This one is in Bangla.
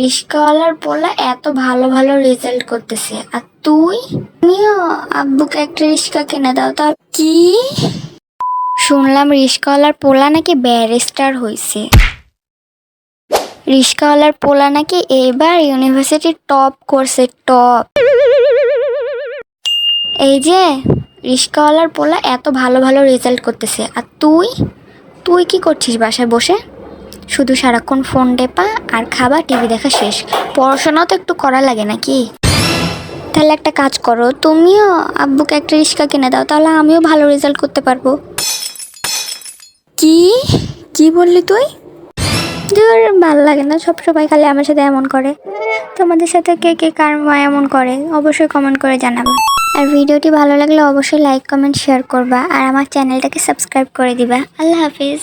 রিস্কাওয়ালার পোলা এত ভালো ভালো রেজাল্ট করতেছে, আর তুমিও আব্বুকে একটা রিস্কা কিনে দাও। তা কি শুনলাম রিস্কাওয়ালার পোলা নাকি ব্যারিস্টার হইছে। রিস্কাওয়ালার পোলা নাকি এবার ইউনিভার্সিটি টপ করছে, টপ। এই যে রিস্কাওয়ালার পোলা এত ভালো ভালো রেজাল্ট করতেছে, আর তুই কি করছিস বাসায় বসে? শুধু সারাক্ষণ ফোন টেপা আর খাবা, টিভি দেখা, শেষ। পড়াশোনাও তো একটু করা লাগে নাকি? তাহলে একটা কাজ করো, তুমিও আব্বুকে একটা রিস্কা কিনে দাও, তাহলে আমিও ভালো রেজাল্ট করতে পারবো। কি কি বললি তুই? ধুর, ভালো লাগে না, সব সবাই খালি আমার সাথে এমন করে। তোমাদের সাথে কে কে কার মা এমন করে অবশ্যই কমেন্ট করে জানাবে। আর ভিডিওটি ভালো লাগলে অবশ্যই লাইক কমেন্ট শেয়ার করবা, আর আমার চ্যানেলটাকে সাবস্ক্রাইব করে দিবা। আল্লাহ হাফিজ।